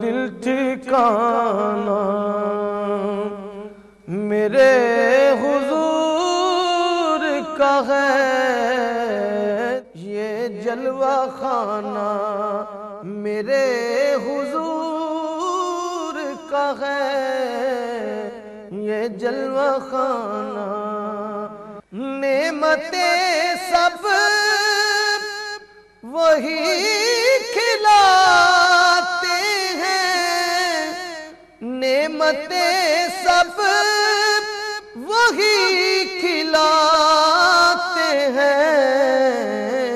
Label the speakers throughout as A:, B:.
A: دل ٹھکانا میرے حضور کا ہے، یہ جلوہ خانہ میرے حضور کا ہے، یہ جلوہ خانہ۔ نعمتیں سب وہی کھلاتے ہیں، نعمتیں سب وہی کھلاتے ہیں،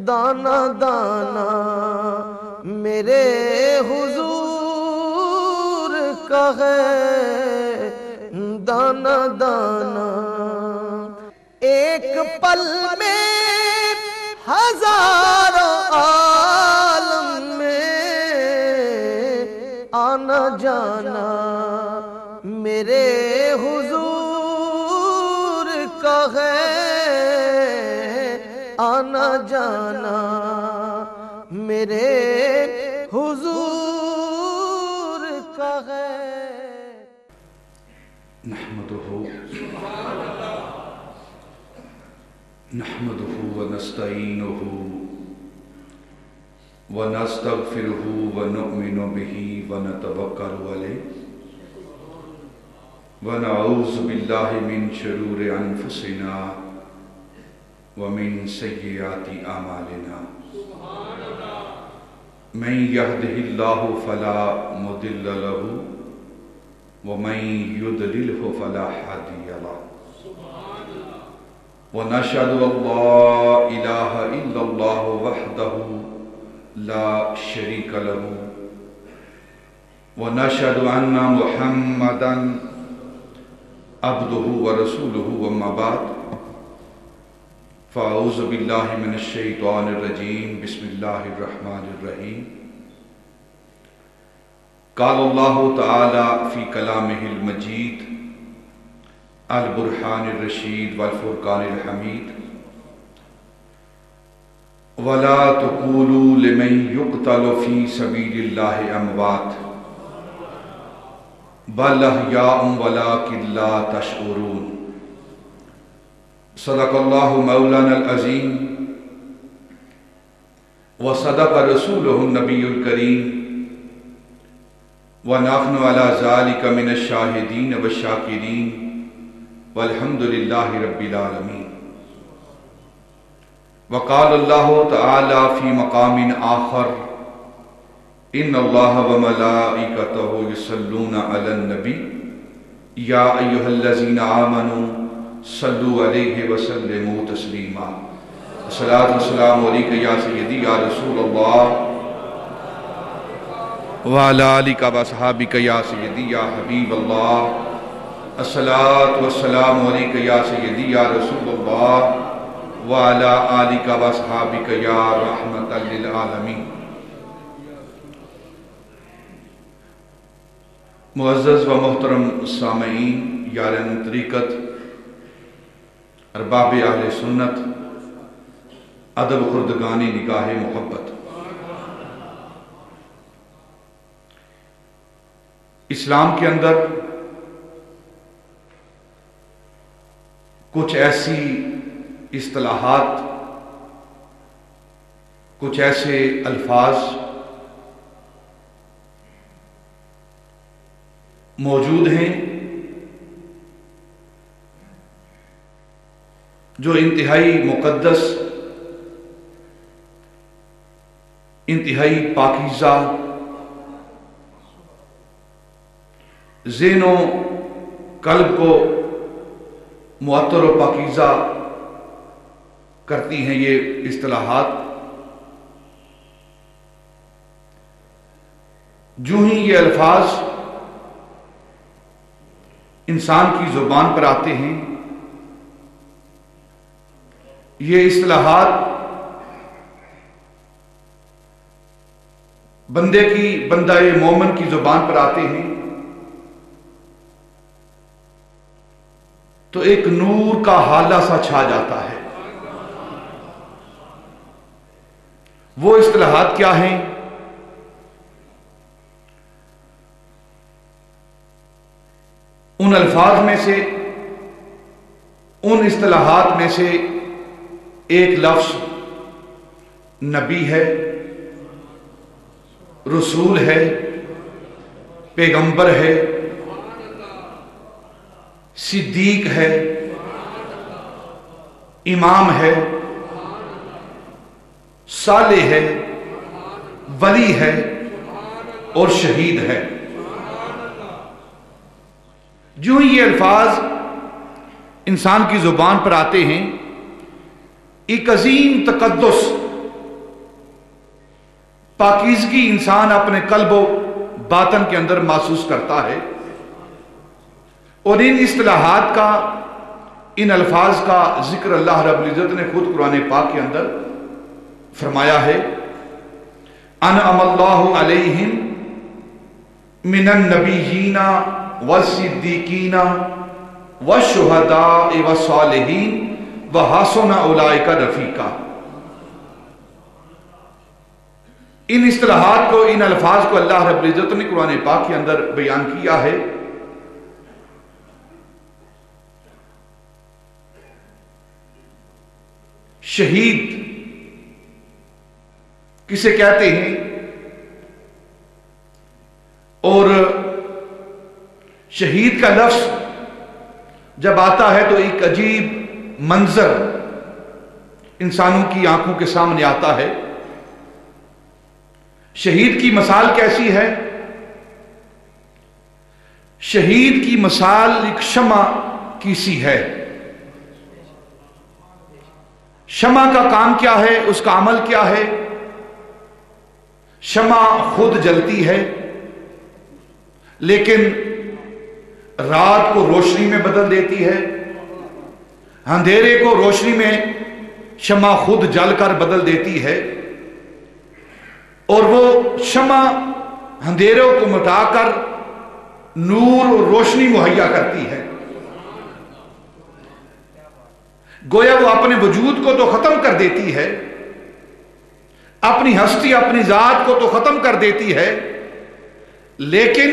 A: دانا دانا میرے حضور کا ہے، دانا دانا۔ ایک پل میں ہزاروں عالم میں آنا جانا میرے حضور کا ہے، آنا جانا میرے حضور کا ہے۔
B: نحمده ونستعینه ونستغفره ونؤمن به ونتوکل علیہ ونعوذ باللہ من شرور انفسنا ومن سیئات اعمالنا من يهده الله فلا مضل له ومن يضلله فلا هادي له ونشهد أن لا إله إلا الله وحده لا شريك له ونشهد أن محمدًا عبده ورسوله وما بعد فأعوذ بالله من الشيطان الرجيم بسم الله الرحمن الرحيم قال الله تعالى في كلامه المجيد البرحان الرشید والفرقان الحمید وَلَا تَقُولُوا لِمَنْ يُقْتَلُ فِي سَبِيلِ اللَّهِ أَمْوَاتٌ بَلْ أَحْيَاءٌ وَلَكِنْ لَا تَشْعُرُونَ۔ صدق اللہ مولانا العظیم وصدق رسولہ النبی الکریم ونحن علی ذلک من الشاہدین والشاکرین والحمد للہ رب العالمین۔ وقال اللہ تعالی فی مقام آخر ان اللہ وملائکتہ یصلون علی النبی یا ایہا الذین آمنوا صلوا علیہ وسلموا تسلیما۔ الصلاۃ والسلام علیک یا سیدی یا رسول اللہ وعلی آلک واصحابک یا سیدی یا حبیب اللہ۔ الصلاۃ والسلام علیک یا سیدی یا رسول اللہ وعلی آلک واصحابک یا رحمۃ للعالمین۔ معزز و محترم سامعین، یاران طریقت، ارباب اہل سنت، ادب خردگانی نگاہ محبت، اسلام کے اندر کچھ ایسی اصطلاحات، کچھ ایسے الفاظ موجود ہیں جو انتہائی مقدس، انتہائی پاکیزہ، ذہن و قلب کو معطر و پاکیزہ کرتی ہیں۔ یہ اصطلاحات جو ہی یہ الفاظ انسان کی زبان پر آتے ہیں، یہ اصطلاحات بندہ مومن کی زبان پر آتے ہیں تو ایک نور کا حالہ سا چھا جاتا ہے۔ وہ اصطلاحات کیا ہیں؟ ان الفاظ میں سے، ان اصطلاحات میں سے ایک لفظ نبی ہے، رسول ہے، پیغمبر ہے، صدیق ہے، امام ہے، صالح ہے، ولی ہے اور شہید ہے۔ جو ہی یہ الفاظ انسان کی زبان پر آتے ہیں، ایک عظیم تقدس، پاکیزگی انسان اپنے قلب و باطن کے اندر محسوس کرتا ہے، اور ان اصطلاحات کا، ان الفاظ کا ذکر اللہ رب العزت نے خود قرآن پاک کے اندر فرمایا ہے، انعم اللہ علیہم من النبیین والصدیقین والشہداء والصالحین وحسن اولئک رفیقا۔ ان اصطلاحات کو، ان الفاظ کو اللہ رب العزت نے قرآن پاک کے اندر بیان کیا ہے۔ شہید کسے کہتے ہیں؟ اور شہید کا لفظ جب آتا ہے تو ایک عجیب منظر انسانوں کی آنکھوں کے سامنے آتا ہے۔ شہید کی مثال کیسی ہے؟ شہید کی مثال ایک شمع کی سی ہے۔ شمع کا کام کیا ہے؟ اس کا عمل کیا ہے؟ شمع خود جلتی ہے، لیکن رات کو روشنی میں بدل دیتی ہے، اندھیرے کو روشنی میں شمع خود جل کر بدل دیتی ہے، اور وہ شمع اندھیروں کو مٹا کر نور اور روشنی مہیا کرتی ہے۔ گویا وہ اپنے وجود کو تو ختم کر دیتی ہے، اپنی ہستی، اپنی ذات کو تو ختم کر دیتی ہے، لیکن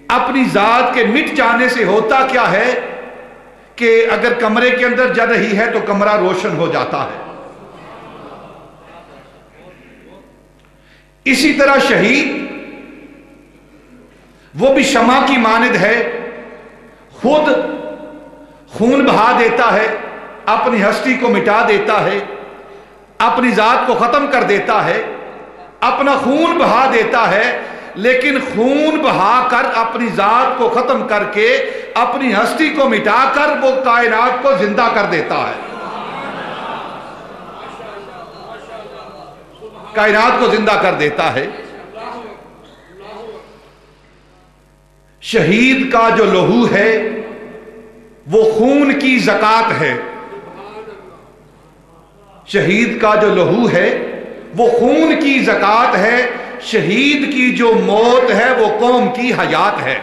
B: اپنی ذات کے مٹ جانے سے ہوتا کیا ہے کہ اگر کمرے کے اندر جل رہی ہے تو کمرہ روشن ہو جاتا ہے۔ اسی طرح شہید وہ بھی شمع کی مانند ہے، خود خون بہا دیتا ہے، اپنی ہستی کو مٹا دیتا ہے، اپنی ذات کو ختم کر دیتا ہے، اپنا خون بہا دیتا ہے، لیکن خون بہا کر اپنی ذات کو ختم کر کے اپنی ہستی کو مٹا کر وہ کائنات کو زندہ کر دیتا ہے، کائنات کو زندہ کر دیتا ہے۔ شہید کا جو لہو ہے وہ خون کی زکات ہے، شہید کا جو لہو ہے وہ خون کی زکات ہے، شہید کی جو موت ہے وہ قوم کی حیات ہے،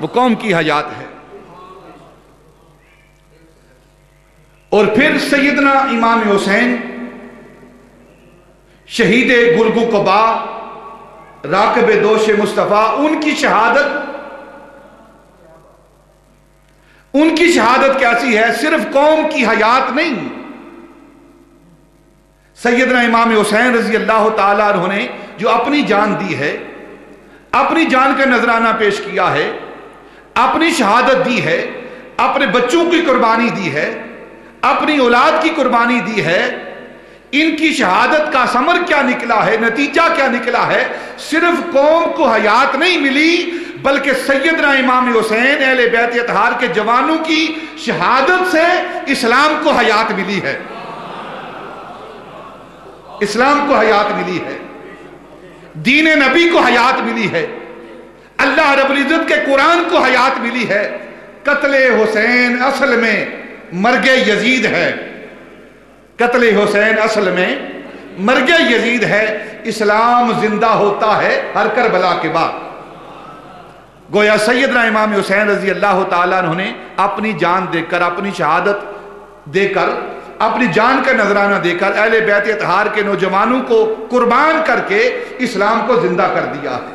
B: وہ قوم کی حیات ہے۔ اور پھر سیدنا امام حسین شہید گلگو قبا، راکب دوش مصطفیٰ، ان کی شہادت کیسی ہے؟ صرف قوم کی حیات نہیں، سیدنا امام حسین رضی اللہ تعالیٰ عنہ نے جو اپنی جان دی ہے، اپنی جان کا نذرانہ پیش کیا ہے، اپنی شہادت دی ہے، اپنے بچوں کی قربانی دی ہے، اپنی اولاد کی قربانی دی ہے، ان کی شہادت کا ثمر کیا نکلا ہے، نتیجہ کیا نکلا ہے؟ صرف قوم کو حیات نہیں ملی، بلکہ سیدنا امام حسین اہل بیت اطہار کے جوانوں کی شہادت سے اسلام کو حیات ملی ہے، اسلام کو حیات ملی ہے، دین نبی کو حیات ملی ہے، اللہ رب العزت کے قرآن کو حیات ملی ہے۔ قتل حسین اصل میں مرگ یزید ہے، قتل حسین اصل میں مرگ یزید ہے، اسلام زندہ ہوتا ہے ہر کربلا کے بعد۔ گویا سیدنا امام حسین رضی اللہ تعالیٰ عنہ نے اپنی جان دے کر، اپنی شہادت دے کر، اپنی جان کا نذرانہ دے کر اہل بیت اطہار کے نوجوانوں کو قربان کر کے اسلام کو زندہ کر دیا ہے۔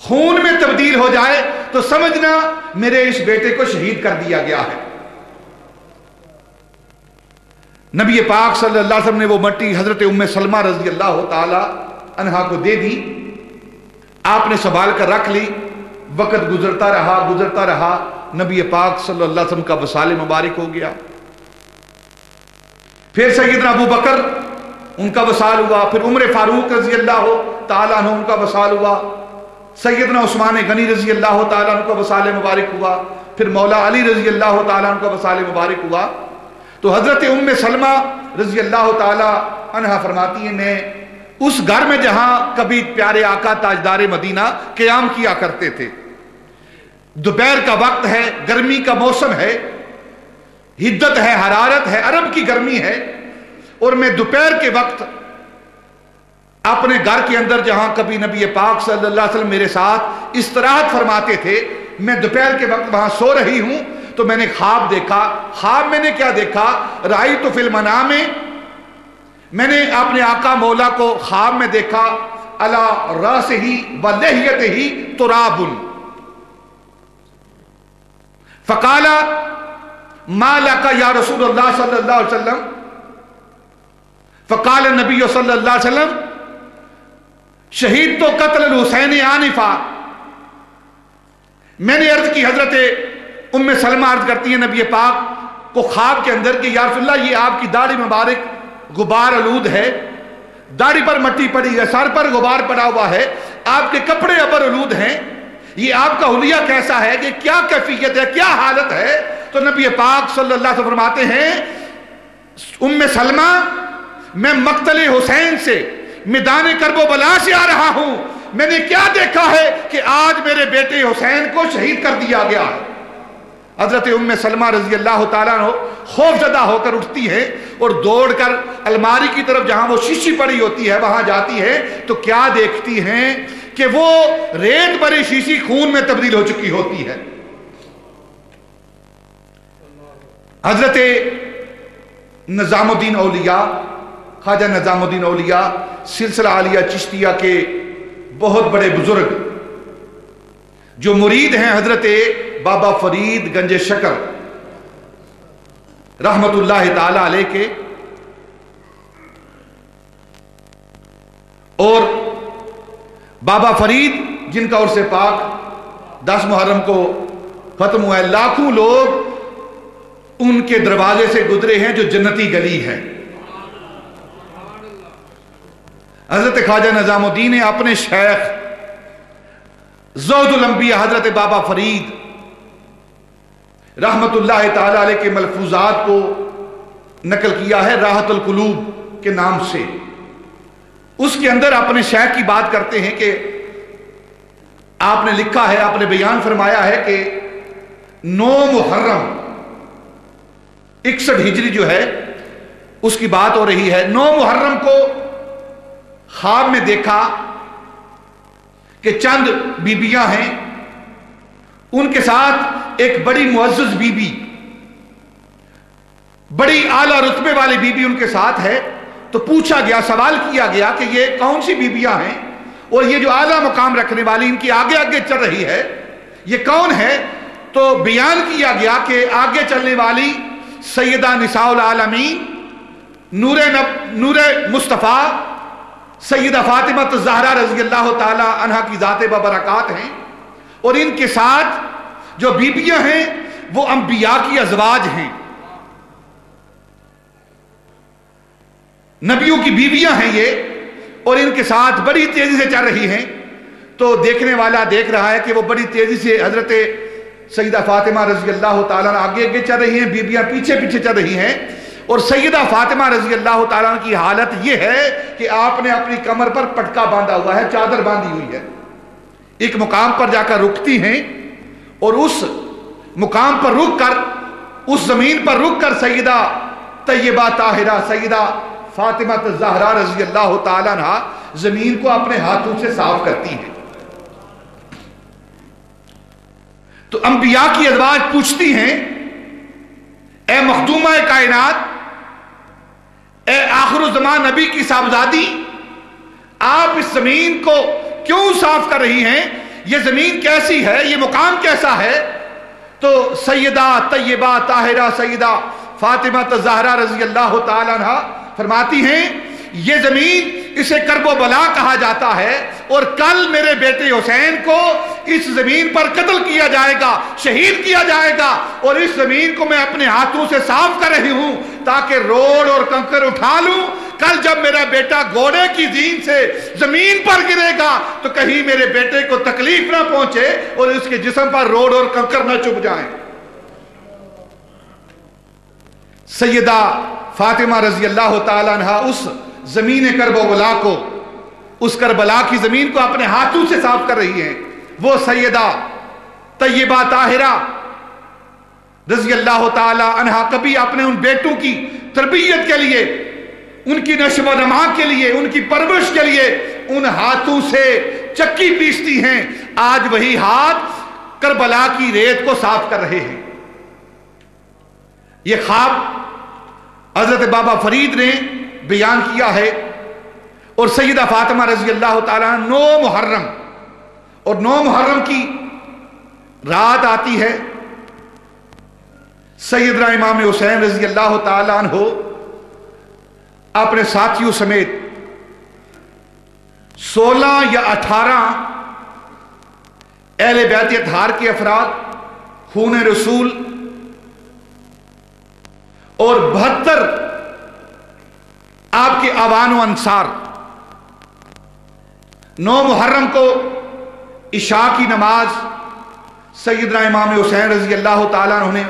B: خون میں تبدیل ہو جائے تو سمجھنا میرے اس بیٹے کو شہید کر دیا گیا ہے۔ نبی پاک صلی اللہ علیہ وسلم نے وہ مٹی حضرت ام سلمہ رضی اللہ تعالی عنہا کو دے دی، آپ نے سنبھال کر رکھ لی۔ وقت گزرتا رہا، نبی پاک صلی اللہ علیہ وسلم کا وصال مبارک ہو گیا۔ پھر سیدنا ابو بکر ان کا وصال ہوا، پھر عمر فاروق رضی اللہ تعالیٰ عنہ ان کا وصال ہوا، سیدنا عثمان غنی رضی اللہ تعالیٰ عنہ کا وصال مبارک ہوا، پھر مولا علی رضی اللہ تعالیٰ عنہ کا وصال مبارک ہوا۔ تو حضرت ام سلمہ رضی اللہ تعالیٰ عنہ فرماتی ہیں میں اس گھر میں جہاں کبھی پیارے آقا تاجدار مدینہ قیام کیا کرتے تھے، دوپہر کا وقت ہے، گرمی کا موسم ہے، حدت ہے، حرارت ہے، عرب کی گرمی ہے، اور میں دوپہر کے وقت اپنے گھر کے اندر جہاں کبھی نبی پاک صلی اللہ علیہ وسلم میرے ساتھ استراحت فرماتے تھے، میں دوپہر کے وقت وہاں سو رہی ہوں تو میں نے خواب دیکھا۔ خواب میں نے کیا دیکھا؟ رأیت فی المنام، میں نے اپنے آقا مولا کو خواب میں دیکھا، علی راسہ و لحیتہ تراب، فقال ما لک یا رسول اللہ صلی اللہ علیہ وسلم، فقال النبی صلی اللہ علیہ وسلم شہید تو قتل الحسین آنفا۔ میں نے عرض کی، حضرت ام سلمہ عرض کرتی ہیں نبی پاک کو خواب کے اندر کہ یا رسول اللہ یہ آپ کی داڑھی مبارک غبار آلود ہے، داڑھی پر مٹی پڑی ہے، سر پر غبار پڑا ہوا ہے، آپ کے کپڑے ابر آلود ہیں، یہ آپ کا حلیہ کیسا ہے، کہ کیا کیفیت ہے، کیا حالت ہے؟ تو نبی پاک صلی اللہ علیہ وسلم فرماتے ہیں ام سلمہ میں مقتل حسین سے، میدان کرب و بلا سے آ رہا ہوں، میں نے کیا دیکھا ہے کہ آج میرے بیٹے حسین کو شہید کر دیا گیا ہے۔ حضرت ام سلمہ رضی اللہ تعالیٰ عنہ خوف زدہ ہو کر اٹھتی ہے اور دوڑ کر الماری کی طرف جہاں وہ شیشی پڑی ہوتی ہے وہاں جاتی ہے تو کیا دیکھتی ہیں کہ وہ ریت بھری شیشی خون میں تبدیل ہو چکی ہوتی ہے۔ حضرت نظام الدین اولیاء، خواجہ نظام الدین اولیاء سلسلہ عالیہ چشتیہ کے بہت بڑے بزرگ جو مرید ہیں حضرت بابا فرید گنج شکر رحمت اللہ تعالی علیہ کے، اور بابا فرید جن کا عرس پاک 10 محرم کو ختم ہوا ہے، لاکھوں لوگ ان کے دروازے سے گزرے ہیں جو جنتی گلی ہے۔ حضرت خواجہ نظام الدین نے اپنے شیخ زہد الانبیاء حضرت بابا فرید رحمت اللہ تعالی علیہ کے ملفوظات کو نقل کیا ہے راحت القلوب کے نام سے۔ اس کے اندر اپنے شیخ کی بات کرتے ہیں کہ آپ نے لکھا ہے، آپ نے بیان فرمایا ہے کہ 9 محرم 61 ہجری جو ہے اس کی بات ہو رہی ہے، 9 محرم کو خواب میں دیکھا کہ چند بیبیاں ہیں، ان کے ساتھ ایک بڑی معزز بی بی، بڑی اعلیٰ رتبے والی بی بی ان کے ساتھ ہے۔ تو پوچھا گیا، سوال کیا گیا کہ یہ کون سی بیبیاں ہیں اور یہ جو اعلیٰ مقام رکھنے والی ان کی آگے آگے چل رہی ہے یہ کون ہے؟ تو بیان کیا گیا کہ آگے چلنے والی سیدہ نساء العالمین نور مصطفیٰ سیدہ فاطمہ الزہرا رضی اللہ تعالی عنہا کی ذات ببرکات ہیں، اور ان کے ساتھ جو بیبیاں ہیں وہ انبیاء کی ازواج ہیں، نبیوں کی بیویاں ہیں یہ، اور ان کے ساتھ بڑی تیزی سے چل رہی ہیں۔ تو دیکھنے والا دیکھ رہا ہے کہ وہ بڑی تیزی سے حضرت سیدہ فاطمہ رضی اللہ تعالیٰ آگے آگے چل رہی ہیں، بیویاں پیچھے پیچھے چل رہی ہیں، اور سیدہ فاطمہ رضی اللہ تعالیٰ کی حالت یہ ہے کہ آپ نے اپنی کمر پر پٹکا باندھا ہوا ہے، چادر باندھی ہوئی ہے۔ ایک مقام پر جا کر رکتی ہیں اور اس مقام پر رک کر، اس زمین پر رک کر سیدہ طیبہ طاہرہ سیدہ فاطمہ الزہرا رضی اللہ تعالیٰ عنہ زمین کو اپنے ہاتھوں سے صاف کرتی ہیں۔ تو انبیاء کی ازواج پوچھتی ہیں، اے مخدومہ کائنات، اے آخر الزمان نبی کی صاحبزادی، آپ اس زمین کو کیوں صاف کر رہی ہیں؟ یہ زمین کیسی ہے، یہ مقام کیسا ہے؟ تو سیدہ طیبہ طاہرہ سیدہ فاطمہ الزہرا رضی اللہ تعالیٰ عنہ فرماتی ہیں یہ زمین اسے کرب و بلا کہا جاتا ہے، اور کل میرے بیٹے حسین کو اس زمین پر قتل کیا جائے گا، شہید کیا جائے گا، اور اس زمین کو میں اپنے ہاتھوں سے صاف کر رہی ہوں تاکہ روڑ اور کنکر اٹھا لوں۔ کل جب میرا بیٹا گھوڑے کی زین سے زمین پر گرے گا تو کہیں میرے بیٹے کو تکلیف نہ پہنچے اور اس کے جسم پر روڑ اور کنکر نہ چبھ جائیں۔ سیدہ فاطمہ رضی اللہ تعالیٰ عنہ اس زمین کربلا کو، اس کربلا کی زمین کو اپنے ہاتھوں سے صاف کر رہی ہیں۔ وہ سیدہ طیبہ طاہرہ رضی اللہ تعالیٰ عنہ کبھی اپنے ان بیٹوں کی تربیت کے لیے، ان کی نشو و نما کے لیے، ان کی پرورش کے لیے ان ہاتھوں سے چکی پیستی ہیں۔ آج وہی ہاتھ کربلا کی ریت کو صاف کر رہے ہیں۔ یہ خواب حضرت بابا فرید نے بیان کیا ہے، اور سیدہ فاطمہ رضی اللہ تعالیٰ 9 محرم، اور 9 محرم کی رات آتی ہے، سیدنا امام حسین رضی اللہ تعالیٰ عنہ اپنے ساتھیوں سمیت 16 یا 18 اہل بیت اطہار کے افراد، خون رسول، اور 72 آپ کے اعوان و انصار 9 محرم کو عشاء کی نماز سیدنا امام حسین رضی اللہ تعالیٰ عنہ نے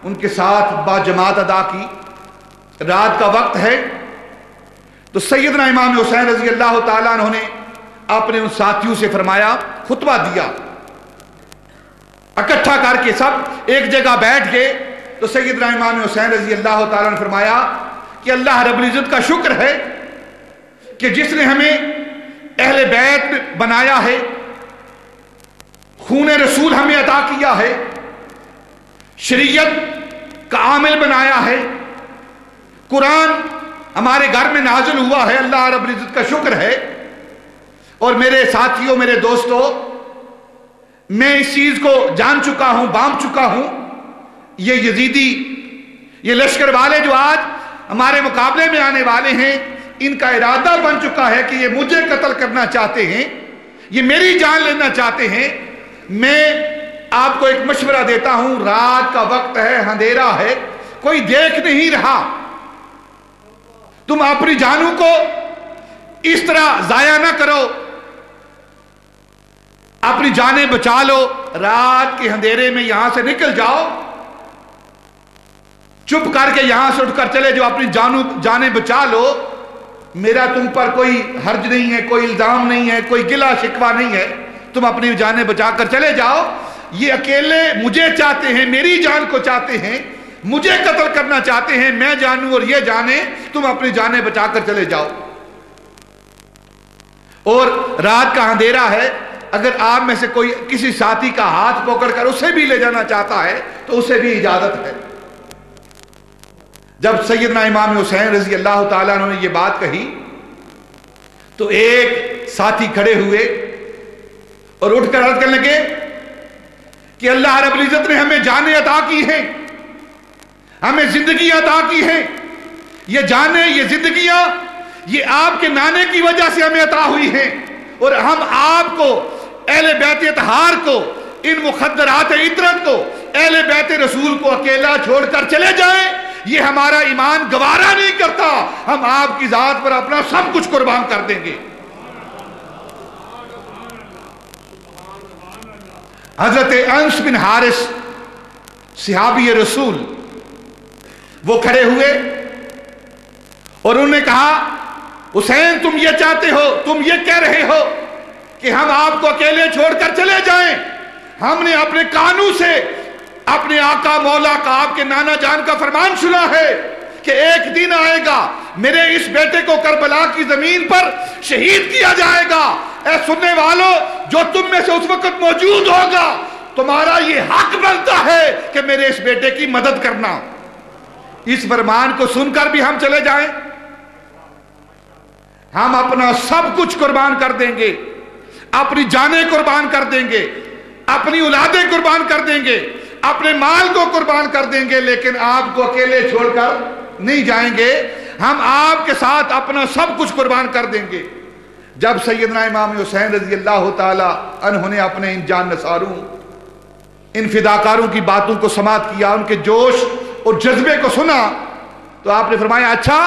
B: ان کے ساتھ با جماعت ادا کی۔ رات کا وقت ہے تو سیدنا امام حسین رضی اللہ تعالیٰ عنہ نے اپنے ان ساتھیوں سے فرمایا، خطبہ دیا، اکٹھا کر کے سب ایک جگہ بیٹھ گئے۔ تو سیدنا امام حسین رضی اللہ تعالیٰ نے فرمایا کہ اللہ رب العزت کا شکر ہے کہ جس نے ہمیں اہل بیت بنایا ہے، خون رسول ہمیں عطا کیا ہے، شریعت کا عامل بنایا ہے، قرآن ہمارے گھر میں نازل ہوا ہے، اللہ رب العزت کا شکر ہے۔ اور میرے ساتھیوں، میرے دوستوں، میں اس چیز کو جان چکا ہوں، بانپ چکا ہوں، یہ یزیدی، یہ لشکر والے جو آج ہمارے مقابلے میں آنے والے ہیں، ان کا ارادہ بن چکا ہے کہ یہ مجھے قتل کرنا چاہتے ہیں، یہ میری جان لینا چاہتے ہیں۔ میں آپ کو ایک مشورہ دیتا ہوں، رات کا وقت ہے، اندھیرا ہے، کوئی دیکھ نہیں رہا، تم اپنی جانوں کو اس طرح ضائع نہ کرو، اپنی جانیں بچا لو، رات کے اندھیرے میں یہاں سے نکل جاؤ، چپ کر کے یہاں سے اٹھ کر چلے جو اپنی جانیں بچا لو، میرا تم پر کوئی حرج نہیں ہے، کوئی الزام نہیں ہے، کوئی گلہ شکوہ نہیں ہے، تم اپنی جانیں بچا کر چلے جاؤ۔ یہ اکیلے مجھے چاہتے ہیں، میری جان کو چاہتے ہیں، مجھے قتل کرنا چاہتے ہیں، میں جانوں اور یہ جانے، تم اپنی جانیں بچا کر چلے جاؤ۔ اور رات کا اندھیرا ہے، اگر آپ میں سے کوئی کسی ساتھی کا ہاتھ پکڑ کر اسے بھی لے جانا چاہتا ہے تو اسے بھی اجازت ہے۔ جب سیدنا امام حسین رضی اللہ تعالیٰ عنہ نے یہ بات کہی تو ایک ساتھی کھڑے ہوئے اور اٹھ کر عرض کرنے لگے کہ اللہ رب العزت نے ہمیں جانیں عطا کی ہیں، ہمیں زندگی عطا کی ہیں، یہ جانیں، یہ زندگیاں، یہ آپ کے نانے کی وجہ سے ہمیں عطا ہوئی ہیں، اور ہم آپ کو، اہل بیت اطہار کو، ان مخدرات عطرت کو، اہل بیت رسول کو اکیلا چھوڑ کر چلے جائیں، یہ ہمارا ایمان گوارا نہیں کرتا، ہم آپ کی ذات پر اپنا سب کچھ قربان کر دیں گے۔ حضرت انس بن حارث صحابی رسول وہ کھڑے ہوئے اور انہوں نے کہا، حسین تم یہ چاہتے ہو، تم یہ کہہ رہے ہو کہ ہم آپ کو اکیلے چھوڑ کر چلے جائیں، ہم نے اپنے کانوں سے اپنے آقا مولا کا، آپ کے نانا جان کا فرمان سنا ہے کہ ایک دن آئے گا میرے اس بیٹے کو کربلا کی زمین پر شہید کیا جائے گا۔ اے سننے والوں، جو تم میں سے اس وقت موجود ہوگا، تمہارا یہ حق بنتا ہے کہ میرے اس بیٹے کی مدد کرنا۔ اس فرمان کو سن کر بھی ہم چلے جائیں، ہم اپنا سب کچھ قربان کر دیں گے، اپنی جانیں قربان کر دیں گے، اپنی اولادیں قربان کر دیں گے، اپنے مال کو قربان کر دیں گے، لیکن آپ کو اکیلے چھوڑ کر نہیں جائیں گے، ہم آپ کے ساتھ اپنا سب کچھ قربان کر دیں گے۔ جب سیدنا امام حسین رضی اللہ تعالی عنہ نے اپنے ان جان نثاروں، ان فداکاروں کی باتوں کو سماعت کیا، ان کے جوش اور جذبے کو سنا، تو آپ نے فرمایا اچھا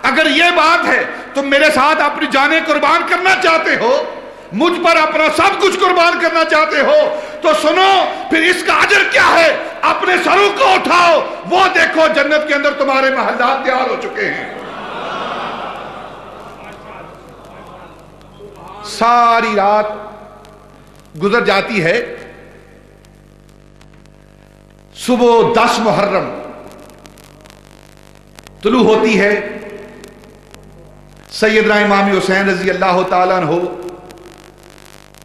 B: اگر یہ بات ہے تم میرے ساتھ اپنی جانیں قربان کرنا چاہتے ہو، مجھ پر اپنا سب کچھ قربان کرنا چاہتے ہو، تو سنو پھر اس کا اجر کیا ہے، اپنے سروں کو اٹھاؤ، وہ دیکھو جنت کے اندر تمہارے محلات تیار ہو چکے ہیں۔ ساری رات گزر جاتی ہے، صبح 10 محرم طلوع ہوتی ہے، سیدنا امام حسین رضی اللہ تعالیٰ عنہ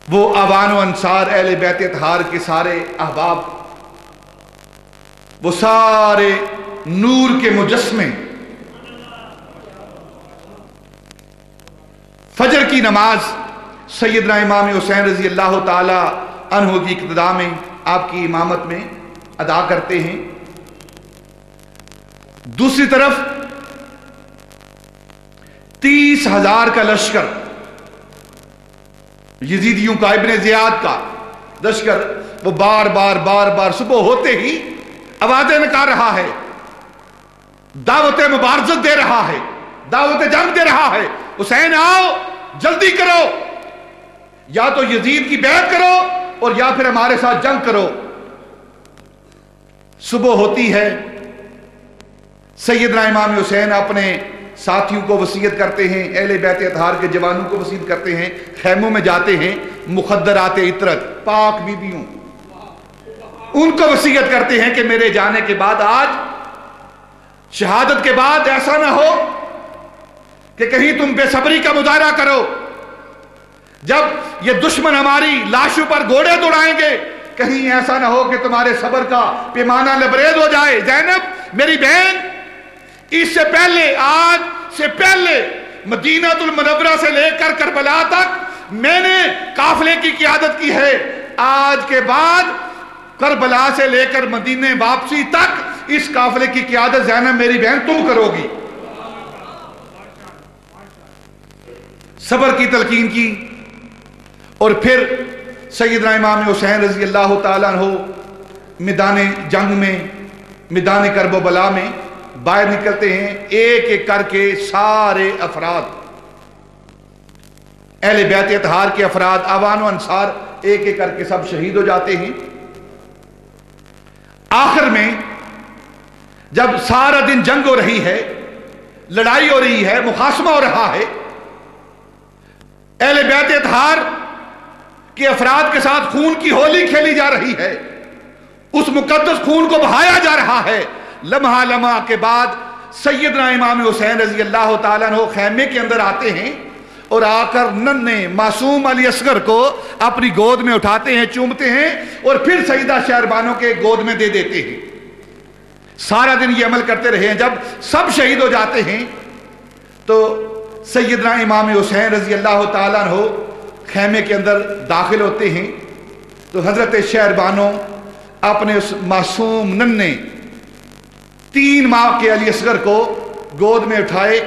B: وہ اعوان و انصار اہل بیت اطہار کے سارے احباب، وہ سارے نور کے مجسمے فجر کی نماز سیدنا امام حسین رضی اللہ تعالی عنہ کی اقتداء میں، آپ کی امامت میں ادا کرتے ہیں۔ دوسری طرف 30,000 کا لشکر، یزیدیوں کا، ابن زیاد کا لشکر، وہ بار بار صبح ہوتے ہی آوازیں نکال رہا ہے، دعوت مبارزت دے رہا ہے، دعوت جنگ دے رہا ہے، حسین آؤ جلدی کرو، یا تو یزید کی بیعت کرو اور یا پھر ہمارے ساتھ جنگ کرو۔ صبح ہوتی ہے، سیدنا امام حسین اپنے ساتھیوں کو وصیت کرتے ہیں، اہل بیت اطہار کے جوانوں کو وصیت کرتے ہیں، خیموں میں جاتے ہیں، مخدرات عطرت، پاک بیبیوں، ان کو وصیت کرتے ہیں کہ میرے جانے کے بعد، آج شہادت کے بعد ایسا نہ ہو کہ کہیں تم بے صبری کا مظاہرہ کرو، جب یہ دشمن ہماری لاشوں پر گھوڑے دوڑائیں گے، کہیں ایسا نہ ہو کہ تمہارے صبر کا پیمانہ لبریز ہو جائے۔ زینب میری بہن، اس سے پہلے، آج سے پہلے مدینہ المنورہ سے لے کر کربلا تک میں نے قافلے کی قیادت کی ہے، آج کے بعد کربلا سے لے کر مدینہ واپسی تک اس قافلے کی قیادت زینب میری بہن تم کرو گی۔ صبر کی تلقین کی، اور پھر سیدنا امام حسین رضی اللہ تعالیٰ عنہ میدان جنگ میں، میدان کرب و بلا میں باہر نکلتے ہیں، ایک ایک کر کے سارے افراد، اہل بیت اطہار کے افراد، اعوان و انصار، ایک ایک کر کے سب شہید ہو جاتے ہیں۔ آخر میں جب سارا دن جنگ ہو رہی ہے، لڑائی ہو رہی ہے، مخاصمہ ہو رہا ہے، اہل بیت اطہار کے افراد کے ساتھ خون کی ہولی کھیلی جا رہی ہے، اس مقدس خون کو بہایا جا رہا ہے، لمحہ لمحہ کے بعد سیدنا امام حسین رضی اللہ تعالیٰ عنہ خیمے کے اندر آتے ہیں اور آ کر ننھے معصوم علی اصغر کو اپنی گود میں اٹھاتے ہیں، چومتے ہیں اور پھر سیدہ شہربانو کے گود میں دے دیتے ہیں۔ سارا دن یہ عمل کرتے رہے ہیں۔ جب سب شہید ہو جاتے ہیں تو سیدنا امام حسین رضی اللہ تعالیٰ عنہ خیمے کے اندر داخل ہوتے ہیں تو حضرت شہربانو اپنے اس معصوم ننھے 3 ماہ کے علی اصغر کو گود میں اٹھائے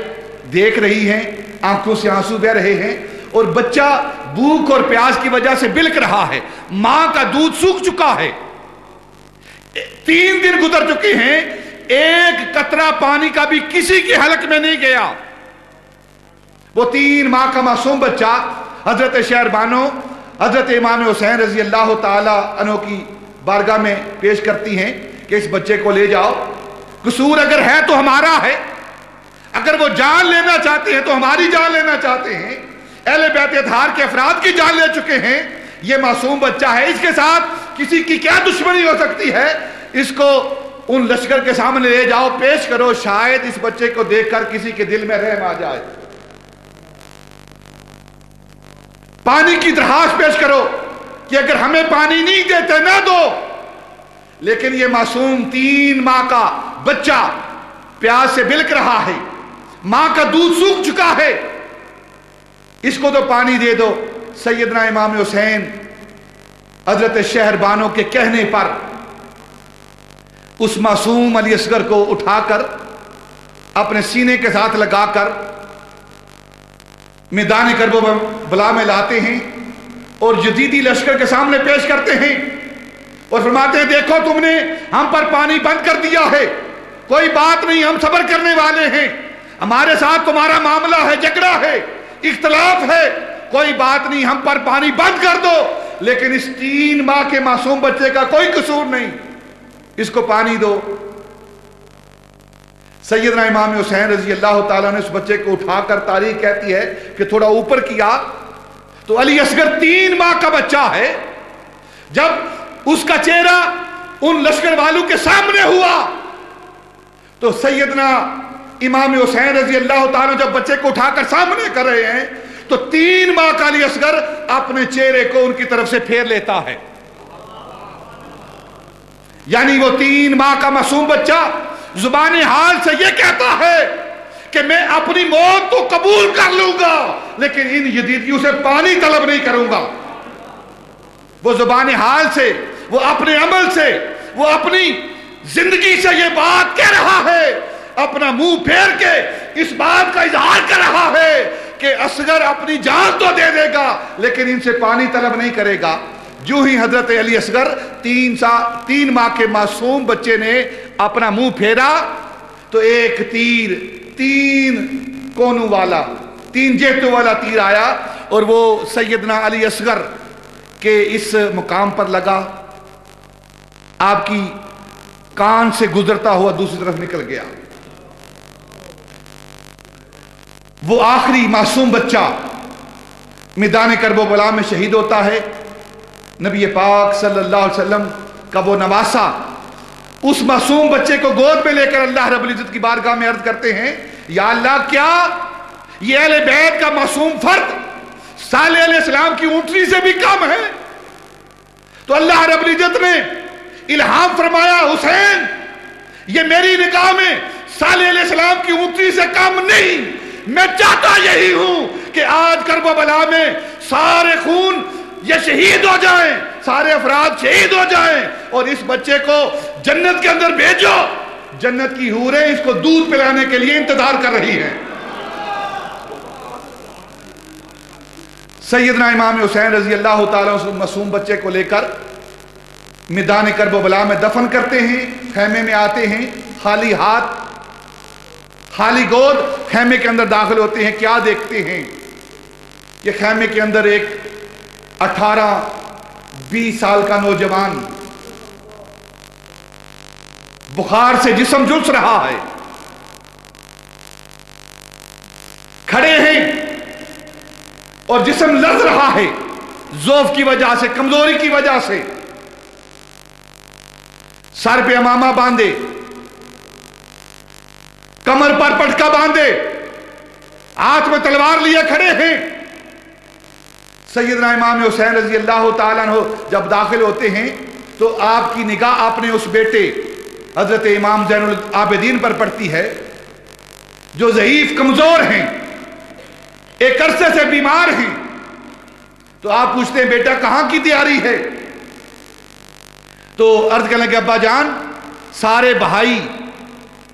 B: دیکھ رہی ہیں، آنکھوں سے آنسو بہ رہے ہیں، اور بچہ بھوک اور پیاس کی وجہ سے بلک رہا ہے، ماں کا دودھ سوکھ چکا ہے، 3 دن گزر چکے ہیں، ایک قطرہ پانی کا بھی کسی کے حلق میں نہیں گیا۔ وہ 3 ماہ کا معصوم بچہ حضرت شہربانو حضرت امام حسین رضی اللہ تعالی عنہ کی بارگاہ میں پیش کرتی ہیں کہ اس بچے کو لے جاؤ، قصور اگر ہے تو ہمارا ہے، اگر وہ جان لینا چاہتے ہیں تو ہماری جان لینا چاہتے ہیں، اہل بیت اطہار کے افراد کی جان لے چکے ہیں، یہ معصوم بچہ ہے، اس کے ساتھ کسی کی کیا دشمنی ہو سکتی ہے، اس کو ان لشکر کے سامنے لے جاؤ، پیش کرو، شاید اس بچے کو دیکھ کر کسی کے دل میں رحم آ جائے، پانی کی درخواست پیش کرو کہ اگر ہمیں پانی نہیں دیتے نہ دو، لیکن یہ معصوم 3 ماہ کا بچہ پیاس سے بلک رہا ہے، ماں کا دودھ سوکھ چکا ہے، اس کو تو پانی دے دو۔ سیدنا امام حسین حضرت شہربانو کے کہنے پر اس معصوم علی اصغر کو اٹھا کر اپنے سینے کے ساتھ لگا کر میدان کرب و بلا میں لاتے ہیں اور یزیدی لشکر کے سامنے پیش کرتے ہیں اور فرماتے ہیں دیکھو تم نے ہم پر پانی بند کر دیا ہے، کوئی بات نہیں، ہم صبر کرنے والے ہیں، ہمارے ساتھ تمہارا معاملہ ہے، جھگڑا ہے، اختلاف ہے، کوئی بات نہیں، ہم پر پانی بند کر دو، لیکن اس 3 ماہ کے معصوم بچے کا کوئی قصور نہیں، اس کو پانی دو۔ سیدنا امام حسین رضی اللہ تعالیٰ نے اس بچے کو اٹھا کر، تاریخ کہتی ہے کہ تھوڑا اوپر کیا تو علی اصغر 3 ماہ کا بچہ ہے، جب اس کا چہرہ ان لشکر والوں کے سامنے ہوا تو سیدنا امام حسین رضی اللہ تعالیٰ جب بچے کو اٹھا کر سامنے کر رہے ہیں تو 3 ماہ کا علی اصغر اپنے چہرے کو ان کی طرف سے پھیر لیتا ہے، یعنی وہ 3 ماہ کا معصوم بچہ زبان حال سے یہ کہتا ہے کہ میں اپنی موت تو قبول کر لوں گا لیکن ان یزیدیوں سے پانی طلب نہیں کروں گا۔ وہ زبان حال سے، وہ اپنے عمل سے، وہ اپنی زندگی سے یہ بات کہہ رہا ہے، اپنا منہ پھیر کے اس بات کا اظہار کر رہا ہے کہ اصغر اپنی جان تو دے دے گا لیکن ان سے پانی طلب نہیں کرے گا۔ جو ہی حضرت علی اصغر 3 ماہ کے معصوم بچے نے اپنا منہ پھیرا تو ایک تیر 3 کونوں والا، 3 جہتوں والا تیر آیا اور وہ سیدنا علی اصغر کے اس مقام پر لگا، آپ کی کان سے گزرتا ہوا دوسری طرف نکل گیا۔ وہ آخری معصوم بچہ میدان کرب و بلا میں شہید ہوتا ہے۔ نبی پاک صلی اللہ علیہ وسلم کا وہ نواسا اس معصوم بچے کو گود میں لے کر اللہ رب العزت کی بارگاہ میں عرض کرتے ہیں، یا اللہ کیا یہ اہل بیت کا معصوم فرد صالح علیہ السلام کی اونٹنی سے بھی کم ہے؟ تو اللہ رب العزت نے الہام فرمایا، حسین یہ میری نگاہ میں صالح علیہ السلام کی اونٹنی سے کم نہیں، میں چاہتا یہی ہوں کہ آج کرب و بلا میں سارے خون یہ شہید ہو جائیں، سارے افراد شہید ہو جائیں اور اس بچے کو جنت کے اندر بھیجو، جنت کی حوریں اس کو دودھ پلانے کے لیے انتظار کر رہی ہیں۔ سیدنا امام حسین رضی اللہ تعالیٰ اس معصوم بچے کو لے کر میدان کرب و بلا میں دفن کرتے ہیں، خیمے میں آتے ہیں، خالی ہاتھ خالی گود خیمے کے اندر داخل ہوتے ہیں۔ کیا دیکھتے ہیں کہ خیمے کے اندر ایک 18-20 سال کا نوجوان بخار سے جسم جھلس رہا ہے، کھڑے ہیں اور جسم لرز رہا ہے ضعف کی وجہ سے، کمزوری کی وجہ سے، سر پہ امامہ باندھے، کمر پر پٹکا باندھے، ہاتھ میں تلوار لیے کھڑے ہیں۔ سیدنا امام حسین رضی اللہ تعالیٰ عنہ جب داخل ہوتے ہیں تو آپ کی نگاہ اپنے اس بیٹے حضرت امام زین العابدین پر پڑتی ہے جو ضعیف کمزور ہیں، ایک عرصے سے بیمار ہیں۔ تو آپ پوچھتے ہیں بیٹا کہاں کی تیاری ہے؟ تو عرض کرنے کہ ابا جان سارے بھائی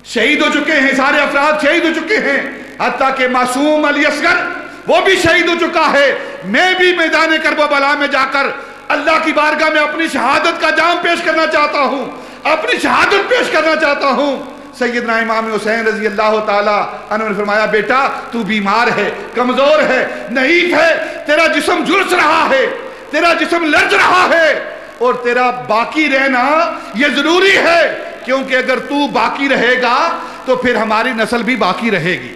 B: شہید ہو چکے ہیں، سارے افراد شہید ہو چکے ہیں، حتیٰ کہ معصوم علی اصغر وہ بھی شہید ہو چکا ہے، میں بھی میدان کرب و بلا میں جا کر اللہ کی بارگاہ میں اپنی شہادت کا جام پیش کرنا چاہتا ہوں، اپنی شہادت پیش کرنا چاہتا ہوں۔ سیدنا امام حسین رضی اللہ تعالیٰ عنہ نے فرمایا بیٹا تو بیمار ہے، کمزور ہے، نحیف ہے، تیرا جسم جھلس رہا ہے، تیرا جسم لرز رہا ہے اور تیرا باقی رہنا یہ ضروری ہے، کیونکہ اگر تو باقی رہے گا تو پھر ہماری نسل بھی باقی رہے گی۔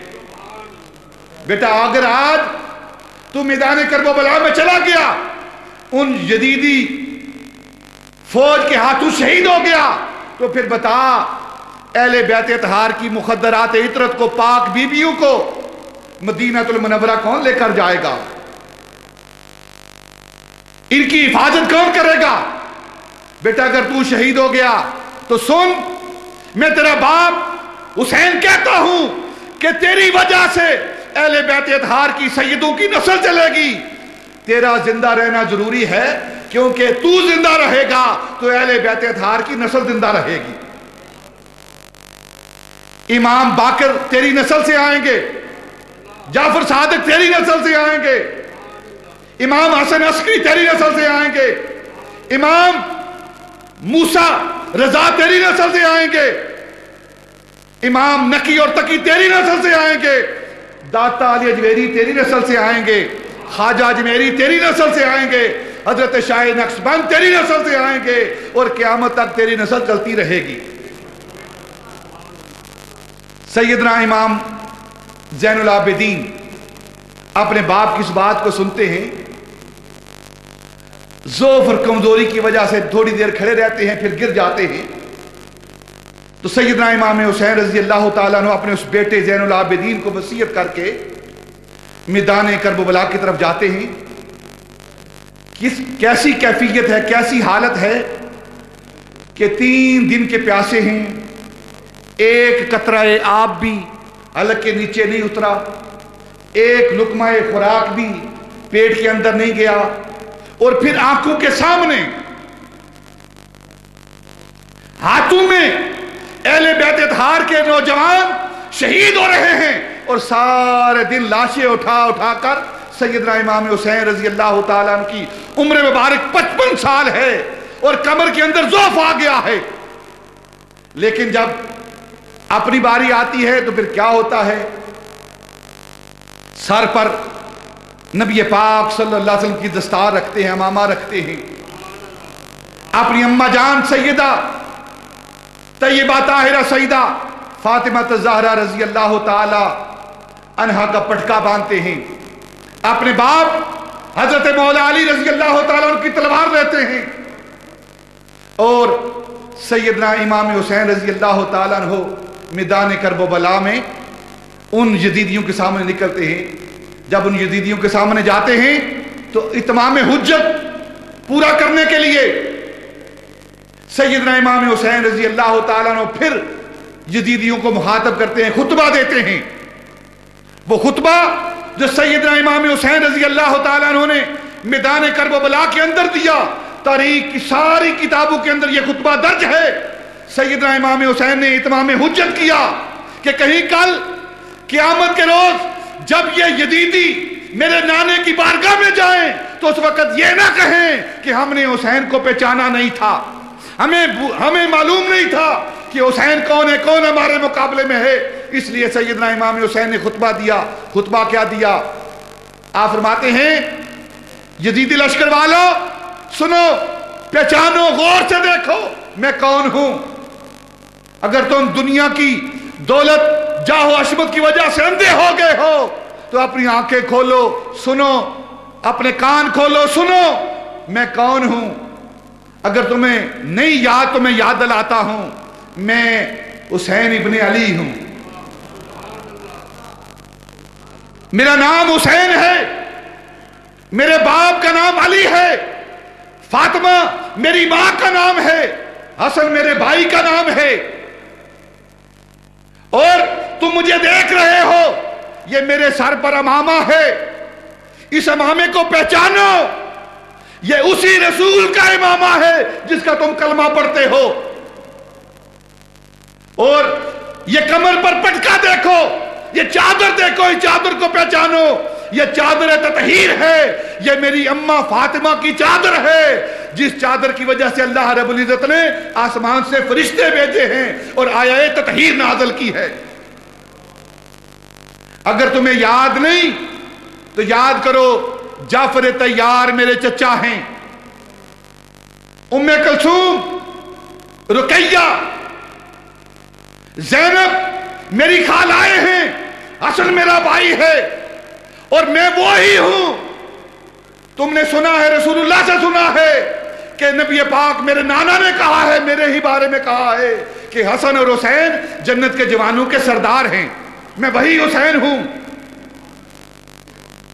B: بیٹا اگر آج تو میدان کرب و بلا میں چلا گیا، ان یزیدی فوج کے ہاتھوں شہید ہو گیا، تو پھر بتا اہل بیت اطہار کی مخدرات عطرت کو، پاک بیبیوں کو مدینہ المنورہ کون لے کر جائے گا؟ ان کی حفاظت کون کرے گا؟ بیٹا اگر تو شہید ہو گیا تو سن، میں تیرا باپ حسین کہتا ہوں کہ تیری وجہ سے اہل بیت اطہار کی سیدوں کی نسل چلے گی، تیرا زندہ رہنا ضروری ہے، کیونکہ تو زندہ رہے گا تو اہل بیت اطہار کی نسل زندہ رہے گی۔ امام باقر تیری نسل سے آئیں گے، جعفر صادق تیری نسل سے آئیں گے، امام حسن عسکری تیری نسل سے آئیں گے، امام موسیٰ رضا تیری نسل سے آئیں گے، امام نقی اور تقی تیری نسل سے آئیں گے، داتا علی اجمیری تیری نسل سے آئیں گے، خواجہ اجمیری تیری نسل سے آئیں گے، حضرت شاہ نقشبند تیری نسل سے آئیں گے، اور قیامت تک تیری نسل چلتی رہے گی۔ سیدنا امام زین العابدین اپنے باپ کی اس بات کو سنتے ہیں، ضعف اور کمزوری کی وجہ سے تھوڑی دیر کھڑے رہتے ہیں، پھر گر جاتے ہیں۔ تو سیدنا امام حسین رضی اللہ تعالیٰ عنہ اپنے اس بیٹے زین العابدین کو وصیت کر کے میدان کربلا کی طرف جاتے ہیں۔ کیسی کیفیت ہے، کیسی حالت ہے کہ 3 دن کے پیاسے ہیں، ایک قطرہ آب بھی حلق کے نیچے نہیں اترا، ایک لقمہ خوراک بھی پیٹ کے اندر نہیں گیا، اور پھر آنکھوں کے سامنے ہاتھوں میں اہل بیت اطہار کے نوجوان شہید ہو رہے ہیں، اور سارے دن لاشیں اٹھا اٹھا کر سیدنا امام حسین رضی اللہ تعالیٰ عنہ کی عمر مبارک 55 سال ہے اور کمر کے اندر ضعف آ گیا ہے، لیکن جب اپنی باری آتی ہے تو پھر کیا ہوتا ہے؟ سر پر نبی پاک صلی اللہ علیہ وسلم کی دستار رکھتے ہیں، امامہ رکھتے ہیں، اپنی اماں جان سیدہ طیبہ طاہرہ سیدہ فاطمہ الزہرا رضی اللہ تعالی عنہا کا پٹکا باندھتے ہیں، اپنے باپ حضرت مولا علی رضی اللہ تعالیٰ عنہ کی تلوار لیتے ہیں، اور سیدنا امام حسین رضی اللہ تعالیٰ عنہ میدان کربلا میں ان یزیدیوں کے سامنے نکلتے ہیں۔ جب ان یزیدیوں کے سامنے جاتے ہیں تو اتمام حجت پورا کرنے کے لیے سیدنا امام حسین رضی اللہ تعالیٰ عنہ پھر یزیدیوں کو مخاطب کرتے ہیں، خطبہ دیتے ہیں۔ وہ خطبہ جو سیدنا امام حسین رضی اللہ تعالیٰ عنہ نے میدان کربلا کے اندر دیا، تاریخ کی ساری کتابوں کے اندر یہ خطبہ درج ہے۔ سیدنا امام حسین نے اتمام حجت کیا کہ کہیں کل قیامت کے روز جب یہ یزیدی میرے نانے کی بارگاہ میں جائیں تو اس وقت یہ نہ کہیں کہ ہم نے حسین کو پہچانا نہیں تھا، ہمیں معلوم نہیں تھا کہ حسین کون ہے، کون ہمارے مقابلے میں ہے۔ اس لیے سیدنا امام حسین نے خطبہ دیا۔ خطبہ کیا دیا؟ آپ فرماتے ہیں یزیدی لشکر والو سنو، پہچانو، غور سے دیکھو میں کون ہوں۔ اگر تم دنیا کی دولت جاہ و عظمت کی وجہ سے اندھے ہو گئے ہو تو اپنی آنکھیں کھولو، سنو، اپنے کان کھولو، سنو میں کون ہوں۔ اگر تمہیں نہیں یاد تو میں یاد دلاتا ہوں، میں حسین ابن علی ہوں، میرا نام حسین ہے، میرے باپ کا نام علی ہے، فاطمہ میری ماں کا نام ہے، حسن میرے بھائی کا نام ہے، اور تم مجھے دیکھ رہے ہو یہ میرے سر پر امامہ ہے، اس امامے کو پہچانو، یہ اسی رسول کا امامہ ہے جس کا تم کلمہ پڑھتے ہو، اور یہ کمر پر پٹکا دیکھو، یہ چادر دیکھو، اس چادر کو پہچانو، یہ چادر تطہیر ہے، یہ میری اماں فاطمہ کی چادر ہے، جس چادر کی وجہ سے اللہ رب العزت نے آسمان سے فرشتے بھیجے ہیں اور آیہ تطہیر نازل کی ہے۔ اگر تمہیں یاد نہیں تو یاد کرو، جعفر طیار میرے چچا ہیں، ام کلثوم، رقیہ، زینب میری خالائیں ہیں، حسن میرا بھائی ہے، اور میں وہی ہوں۔ تم نے سنا ہے، رسول اللہ سے سنا ہے کہ نبی پاک میرے نانا نے کہا ہے، میرے ہی بارے میں کہا ہے کہ حسن اور حسین جنت کے جوانوں کے سردار ہیں، میں وہی حسین ہوں۔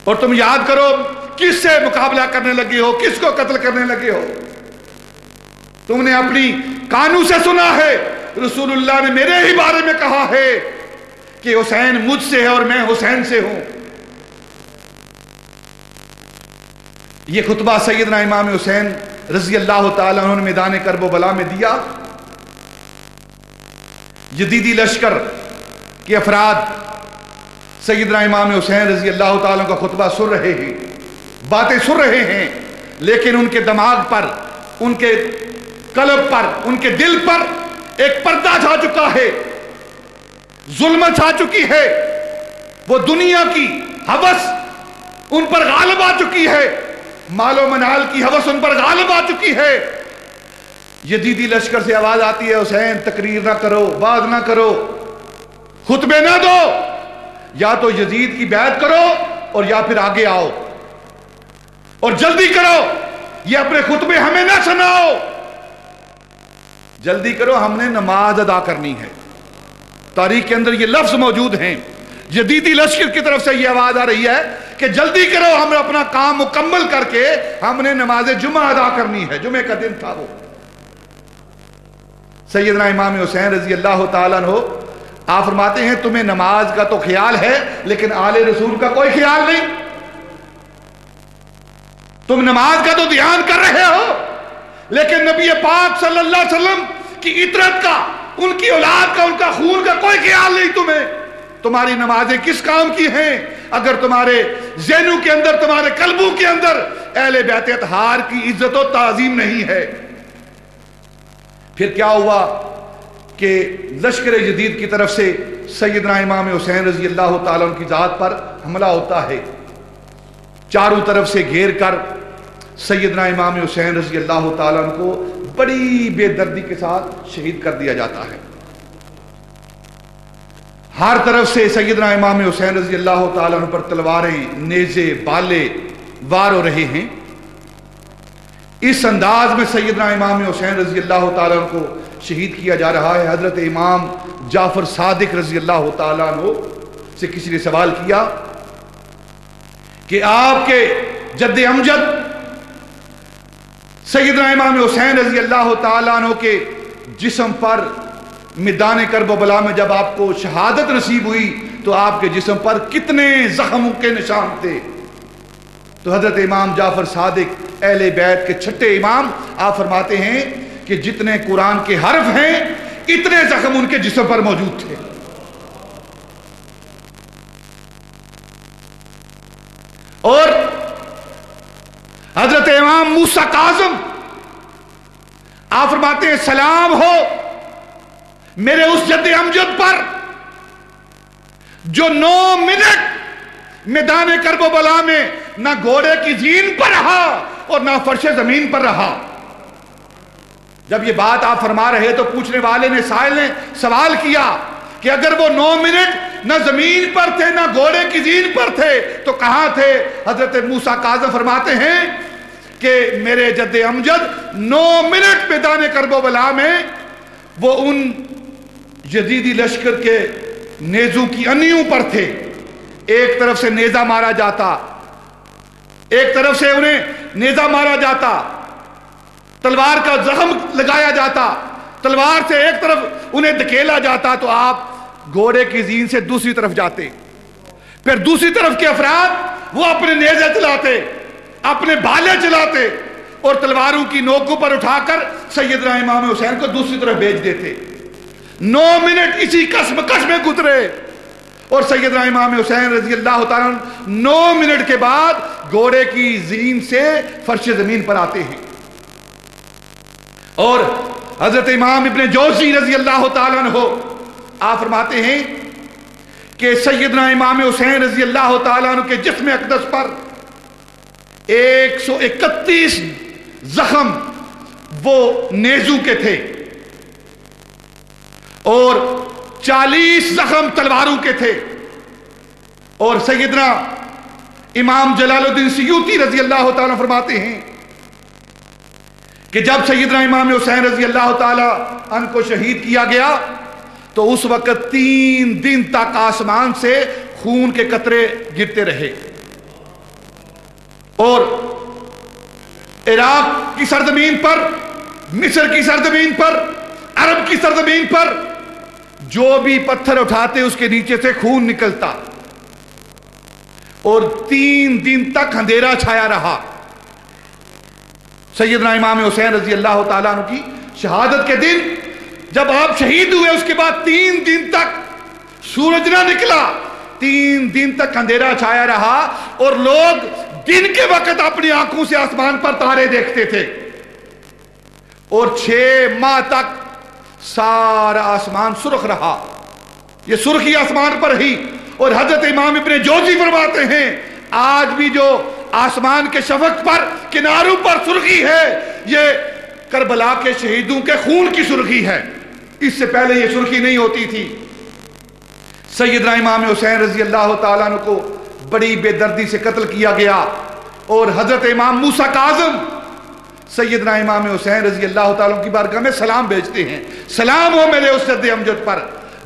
B: اور تم یاد کرو کس سے مقابلہ کرنے لگے ہو، کس کو قتل کرنے لگے ہو۔ تم نے اپنی کانوں سے سنا ہے، رسول اللہ نے میرے ہی بارے میں کہا ہے کہ حسین مجھ سے ہے اور میں حسین سے ہوں۔ یہ خطبہ سیدنا امام حسین رضی اللہ تعالیٰ عنہ نے میدان کرب و بلا میں دیا. یزیدی لشکر کے افراد سیدنا امام حسین رضی اللہ تعالیٰ کا خطبہ سن رہے ہیں، باتیں سن رہے ہیں، لیکن ان کے دماغ پر، ان کے قلب پر، ان کے دل پر ایک پردہ چھا چکا ہے، ظلمت چھا چکی ہے. وہ دنیا کی ہوس ان پر غالب آ چکی ہے، مال و منال کی ہوس ان پر غالب آ چکی ہے. یزیدی لشکر سے آواز آتی ہے، حسین تقریر نہ کرو، بات نہ کرو، خطبے نہ دو، یا تو یزید کی بیعت کرو اور یا پھر آگے آؤ اور جلدی کرو، یہ اپنے خطبے ہمیں نہ سناؤ، جلدی کرو، ہم نے نماز ادا کرنی ہے. تاریخ کے اندر یہ لفظ موجود ہیں. یزیدی لشکر کی طرف سے یہ آواز آ رہی ہے کہ جلدی کرو، ہم نے اپنا کام مکمل کر کے ہم نے نماز جمعہ ادا کرنی ہے. جمعے کا دن تھا وہ. سیدنا امام حسین رضی اللہ تعالیٰ عنہ آپ فرماتے ہیں تمہیں نماز کا تو خیال ہے لیکن آل رسول کا کوئی خیال نہیں. تم نماز کا تو دھیان کر رہے ہو لیکن نبی پاک صلی اللہ علیہ وسلم کی عطرت کا، ان کی اولاد کا، ان کا خون کا کوئی خیال نہیں تمہیں. تمہاری نمازیں کس کام کی ہیں اگر تمہارے ذہنوں کے اندر، تمہارے قلبوں کے اندر اہل بیت اطہار کی عزت و تعظیم نہیں ہے. پھر کیا ہوا کہ لشکر جدید کی طرف سے سیدنا امام حسین رضی اللہ تعالیٰ عنہ کی ذات پر حملہ ہوتا ہے. چاروں طرف سے گھیر کر سیدنا امام حسین رضی اللہ تعالیٰ عنہ کو بڑی بے دردی کے ساتھ شہید کر دیا جاتا ہے. ہر طرف سے سیدنا امام حسین رضی اللہ تعالیٰ عنہ پر تلواریں، نیزے، بالے وار ہو رہے ہیں. اس انداز میں سیدنا امام حسین رضی اللہ تعالیٰ عنہ کو شہید کیا جا رہا ہے. حضرت امام جعفر صادق رضی اللہ تعالیٰ عنہ سے کسی نے سوال کیا کہ آپ کے جد امجد سیدنا امام حسین رضی اللہ تعالیٰ عنہ کے جسم پر میدان کرب و بلا میں جب آپ کو شہادت نصیب ہوئی تو آپ کے جسم پر کتنے زخموں کے نشان تھے؟ تو حضرت امام جعفر صادق اہل بیت کے چھٹے امام آپ فرماتے ہیں کہ جتنے قرآن کے حرف ہیں اتنے زخم ان کے جسم پر موجود تھے. اور حضرت امام موسیٰ کاظم آپ فرماتے ہیں سلام ہو میرے اس جد امجد پر جو 9 منٹ میدان کرب و بلا میں نہ گھوڑے کی زین پر رہا اور نہ فرش زمین پر رہا. جب یہ بات آپ فرما رہے تو پوچھنے والے نے، سائل نے سوال کیا کہ اگر وہ 9 منٹ نہ زمین پر تھے نہ گھوڑے کی زین پر تھے تو کہاں تھے؟ حضرت موسیٰ کاظم فرماتے ہیں کہ میرے جد امجد 9 منٹ میدان کرب و بلا میں وہ ان یزیدی لشکر کے نیزوں کی انیوں پر تھے. ایک طرف سے نیزہ مارا جاتا، ایک طرف سے انہیں نیزہ مارا جاتا، تلوار کا زخم لگایا جاتا، تلوار سے ایک طرف انہیں دھکیلا جاتا تو آپ گھوڑے کی زین سے دوسری طرف جاتے. پھر دوسری طرف کے افراد وہ اپنے نیزے چلاتے، اپنے بھالے چلاتے اور تلواروں کی نوکوں پر اٹھا کر سیدنا امام حسین کو دوسری طرف بھیج دیتے. 9 منٹ اسی کشمکش میں گزرے اور سیدنا امام حسین رضی اللہ تعالیٰ 9 منٹ کے بعد گھوڑے کی زین سے فرش زمین پر آتے ہیں. اور حضرت امام ابن جوزی رضی اللہ تعالیٰ عنہ آپ فرماتے ہیں کہ سیدنا امام حسین رضی اللہ تعالیٰ عنہ کے جسم اقدس پر 131 زخم وہ نیزوں کے تھے اور 40 زخم تلواروں کے تھے. اور سیدنا امام جلال الدین سیوطی رضی اللہ تعالیٰ فرماتے ہیں کہ جب سیدنا امام حسین رضی اللہ تعالیٰ عنہ کو شہید کیا گیا تو اس وقت 3 دن تک آسمان سے خون کے قطرے گرتے رہے اور عراق کی سرزمین پر، مصر کی سرزمین پر، عرب کی سرزمین پر جو بھی پتھر اٹھاتے اس کے نیچے سے خون نکلتا اور 3 دن تک اندھیرا چھایا رہا. سیدنا امام حسین رضی اللہ تعالیٰ عنہ کی شہادت کے دن جب آپ شہید ہوئے، اس کے بعد 3 دن تک سورج نہ نکلا، 3 دن تک اندھیرا چھایا رہا، اور لوگ دن کے وقت اپنی آنکھوں سے آسمان پر تارے دیکھتے تھے، اور 6 ماہ تک سارا آسمان سرخ رہا، یہ سرخی آسمان پر ہی۔ اور حضرت امام ابن جوزی فرماتے ہیں آج بھی جو آسمان کے شفق پر کناروں پر سرخی ہے، یہ کربلا کے شہیدوں کے خون کی سرخی ہے، اس سے پہلے یہ سرخی نہیں ہوتی تھی۔ سیدنا امام حسین رضی اللہ تعالیٰ عنہ کو بڑی بے دردی سے قتل کیا گیا، اور حضرت امام موسیٰ کاظم سیدنا امام حسین رضی اللہ تعالیٰ عنہ کی بارگاہ میں سلام بھیجتے ہیں، سلام ہو میرے اسد امجد پر۔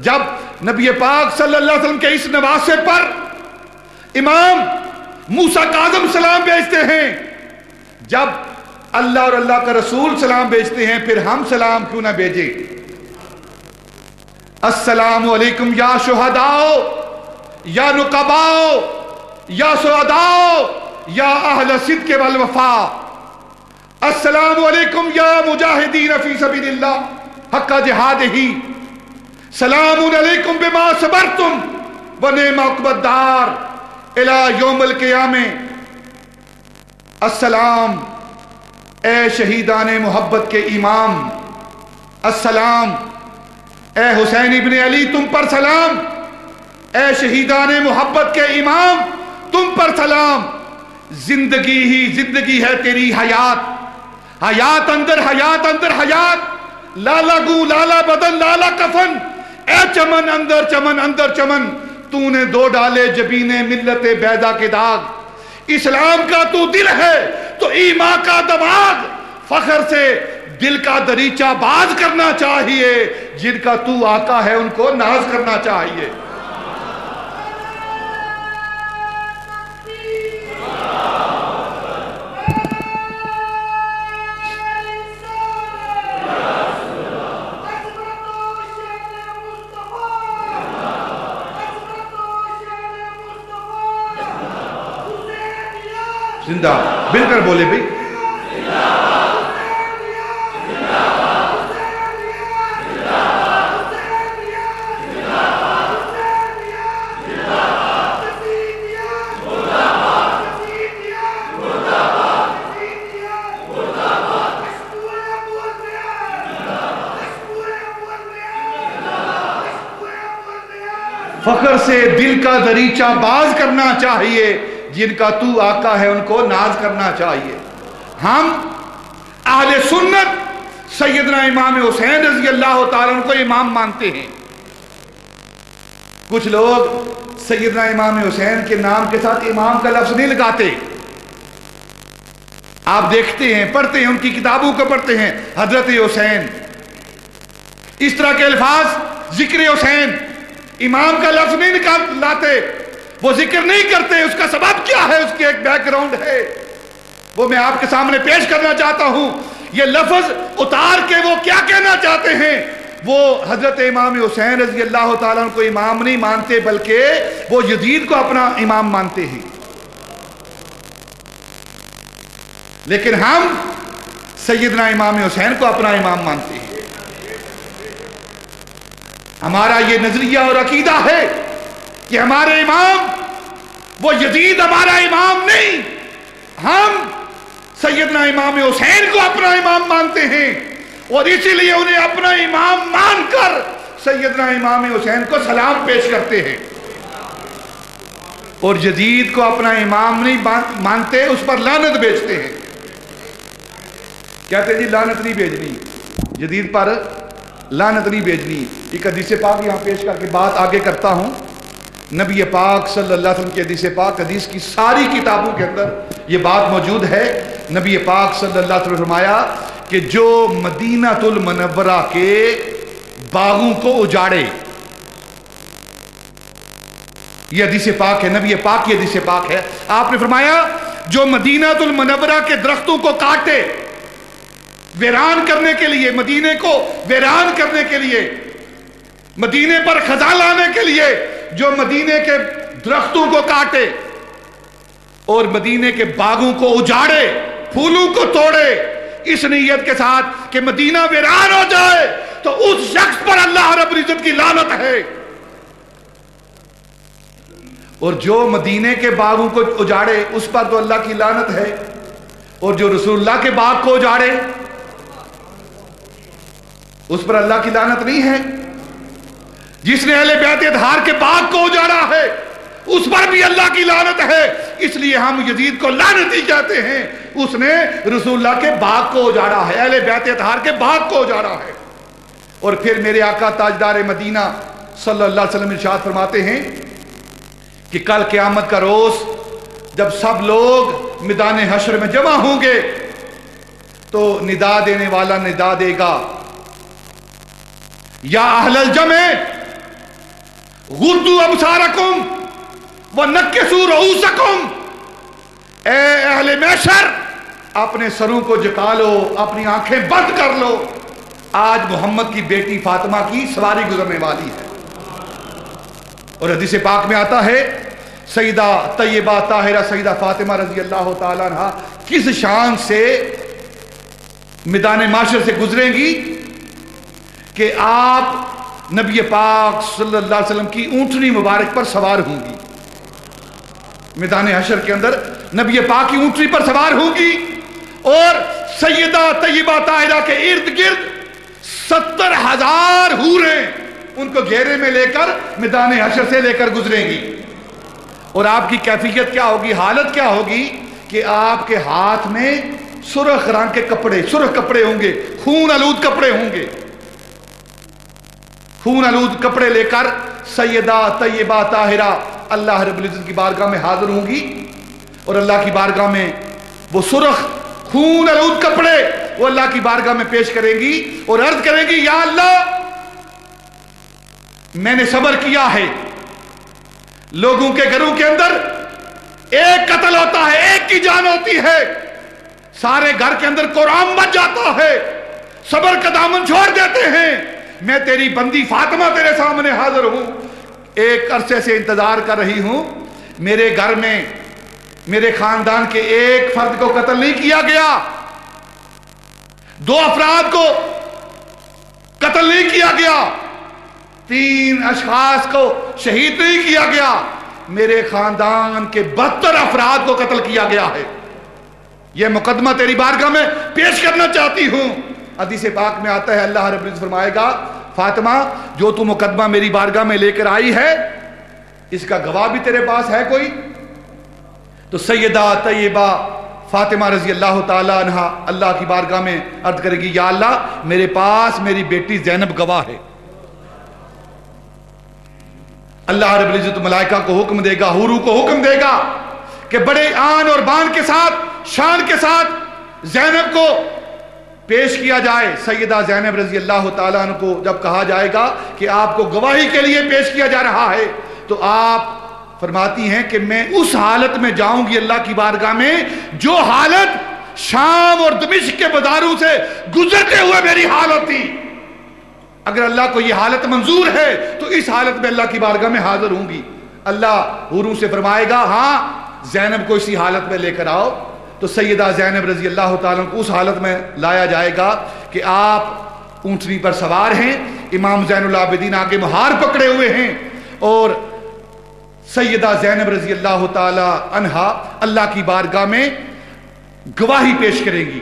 B: جب نبی پاک صلی اللہ علیہ وسلم کے اس نواسے پر امام موسیٰ کاظم سلام بھیجتے ہیں، جب اللہ اور اللہ کا رسول سلام بھیجتے ہیں، پھر ہم سلام کیوں نہ بھیجیں؟ السلام علیکم یا شہداء یا نقباء یا سعداء یا اہل صدق والوفاء، السلام علیکم یا مجاہدین فی سبیل اللہ حق جہادہ، سلام علیکم بما صبرتم ونعم عقبی الدار الی یوم القیامہ۔ السلام اے شہیدان محبت کے امام، السلام اے حسین ابن علی تم پر سلام، اے شہیدان محبت کے امام تم پر سلام۔ زندگی ہی زندگی ہے تیری حیات، حیات اندر حیات اندر حیات، لالا گو لالا بدن لالا کفن، اے چمن اندر چمن اندر چمن، تو نے 2 ڈالے جبینے ملت بیدا کے داغ۔ اسلام کا تو دل ہے تو ایمان کا دماغ، فخر سے دل کا دریچہ باز کرنا چاہیے، جن کا تو آقا ہے ان کو ناز کرنا چاہیے۔ زندہ مل کر بولے بھئی، فخر سے دل کا دریچہ باز کرنا چاہیے، جن کا تو آقا ہے ان کو ناز کرنا چاہیے۔ ہم اہل سنت سیدنا امام حسین رضی اللہ تعالیٰ عنہ کو امام مانتے ہیں۔ کچھ لوگ سیدنا امام حسین کے نام کے ساتھ امام کا لفظ نہیں لگاتے، آپ دیکھتے ہیں پڑھتے ہیں ان کی کتابوں کو پڑھتے ہیں، حضرت حسین، اس طرح کے الفاظ، ذکر حسین، امام کا لفظ نہیں لاتے، وہ ذکر نہیں کرتے۔ اس کا سبب کیا ہے؟ اس کی ایک بیک گراؤنڈ ہے، وہ میں آپ کے سامنے پیش کرنا چاہتا ہوں۔ یہ لفظ اتار کے وہ کیا کہنا چاہتے ہیں؟ وہ حضرت امام حسین رضی اللہ تعالیٰ عنہ کو امام نہیں مانتے، بلکہ وہ یزید کو اپنا امام مانتے ہیں۔ لیکن ہم سیدنا امام حسین کو اپنا امام مانتے ہیں۔ ہمارا یہ نظریہ اور عقیدہ ہے کہ ہمارے امام وہ یزید ہمارا امام نہیں، ہم سیدنا امام حسین کو اپنا امام مانتے ہیں، اور اسی لیے انہیں اپنا امام مان کر سیدنا امام حسین کو سلام پیش کرتے ہیں، اور یزید کو اپنا امام نہیں مانتے، اس پر لعنت بھیجتے ہیں۔ کہتے ہیں جی لعنت نہیں بھیجنی، یزید پر لعنت نہیں بھیجنی۔ ایک حدیث پاک یہاں پیش کر کے بات آگے کرتا ہوں۔ نبی پاک صلی اللہ علیہ وسلم کی حدیث پاک، حدیث کی ساری کتابوں کے اندر یہ بات موجود ہے۔ نبی پاک صلی اللہ علیہ وسلم نے فرمایا کہ جو مدینہ المنورہ کے باغوں کو اجاڑے، یہ حدیث پاک ہے، نبی پاک کی حدیث پاک ہے، آپ نے فرمایا جو مدینہ المنورہ کے درختوں کو کاٹے ویران کرنے کے لیے، مدینے کو ویران کرنے کے لیے، مدینے پر خزاں لانے کے لیے، جو مدینے کے درختوں کو کاٹے اور مدینے کے باغوں کو اجاڑے، پھولوں کو توڑے، اس نیت کے ساتھ کہ مدینہ ویران ہو جائے تو اس شخص پر اللہ رب العزت کی لعنت ہے، اور جو مدینے کے باغوں کو اجاڑے اس پر تو اللہ کی لعنت ہے، اور جو رسول اللہ کے باغ کو اجاڑے اس پر اللہ کی لعنت نہیں ہے۔ جس نے اہل بیت اطہار کے باغ کو اجاڑا ہے اس پر بھی اللہ کی لعنت ہے، اس لیے ہم یزید کو لعنتی کہتے ہیں، اس نے رسول اللہ کے باغ کو اجاڑا ہے، اہل بیت اطہار کے باغ کو اجاڑا ہے۔ اور پھر میرے آقا تاجدار مدینہ صلی اللہ علیہ وسلم ارشاد فرماتے ہیں کہ کل قیامت کا روز جب سب لوگ میدان حشر میں جمع ہوں گے تو ندا دینے والا ندا دے گا، یا اہل الجمع غضوا ابصارکم ونکسوا رؤوسکم، اے اہل محشر اپنے سروں کو جھکا لو، اپنی آنکھیں بند کر لو، آج محمد کی بیٹی فاطمہ کی سواری گزرنے والی ہے۔ اور حدیث پاک میں آتا ہے سیدہ طیبہ طاہرہ سیدہ فاطمہ رضی اللہ تعالیٰ عنہ کس شان سے میدان معاشر سے گزریں گی کہ آپ نبی پاک صلی اللہ علیہ وسلم کی اونٹنی مبارک پر سوار ہوں گی، میدان حشر کے اندر نبی پاک کی اونٹنی پر سوار ہوں گی، اور سیدہ طیبہ طاہرہ کے ارد گرد 70,000 حوریں ان کو گھیرے میں لے کر میدان حشر سے لے کر گزریں گی۔ اور آپ کی کیفیت کیا ہوگی، حالت کیا ہوگی کہ آپ کے ہاتھ میں سرخ رنگ کے کپڑے، سرخ کپڑے ہوں گے، خون آلود کپڑے ہوں گے، خون آلود کپڑے لے کر سیدہ طیبہ طاہرہ اللہ رب العزت کی بارگاہ میں حاضر ہوں گی، اور اللہ کی بارگاہ میں وہ سرخ خون آلود کپڑے وہ اللہ کی بارگاہ میں پیش کریں گی اور عرض کریں گی، یا اللہ میں نے صبر کیا ہے، لوگوں کے گھروں کے اندر ایک قتل ہوتا ہے، ایک کی جان ہوتی ہے، سارے گھر کے اندر قرآن بچ جاتا ہے، صبر کا دامن چھوڑ دیتے ہیں، میں تیری بندی فاطمہ تیرے سامنے حاضر ہوں، ایک عرصے سے انتظار کر رہی ہوں، میرے گھر میں میرے خاندان کے ایک فرد کو قتل نہیں کیا گیا، 2 افراد کو قتل نہیں کیا گیا، 3 اشخاص کو شہید نہیں کیا گیا، میرے خاندان کے 72 افراد کو قتل کیا گیا ہے، یہ مقدمہ تیری بارگاہ میں پیش کرنا چاہتی ہوں۔ حدیث پاک میں آتا ہے اللہ رب العزت فرمائے گا، فاطمہ جو تو مقدمہ میری بارگاہ میں لے کر آئی ہے اس کا گواہ بھی تیرے پاس ہے کوئی؟ تو سیدہ طیبہ فاطمہ رضی اللہ تعالیٰ عنہ اللہ کی بارگاہ میں عرض کرے گی، یا اللہ میرے پاس میری بیٹی زینب گواہ ہے۔ اللہ رب العزت ملائکہ کو حکم دے گا، حوروں کو حکم دے گا کہ بڑے آن اور بان کے ساتھ، شان کے ساتھ زینب کو پیش کیا جائے۔ سیدہ زینب رضی اللہ تعالیٰ عنہ کو جب کہا جائے گا کہ آپ کو گواہی کے لیے پیش کیا جا رہا ہے تو آپ فرماتی ہیں کہ میں اس حالت میں جاؤں گی اللہ کی بارگاہ میں جو حالت شام اور دمشق کے بازاروں سے گزرتے ہوئے میری حالت تھی۔ اگر اللہ کو یہ حالت منظور ہے تو اس حالت میں اللہ کی بارگاہ میں حاضر ہوں گی۔ اللہ حوروں سے فرمائے گا، ہاں زینب کو اسی حالت میں لے کر آؤ۔ تو سیدہ زینب رضی اللہ تعالیٰ کو اس حالت میں لایا جائے گا کہ آپ اونٹنی پر سوار ہیں، امام زین العابدین آگے مہار پکڑے ہوئے ہیں، اور سیدہ زینب رضی اللہ تعالی عنہا اللہ کی بارگاہ میں گواہی پیش کریں گی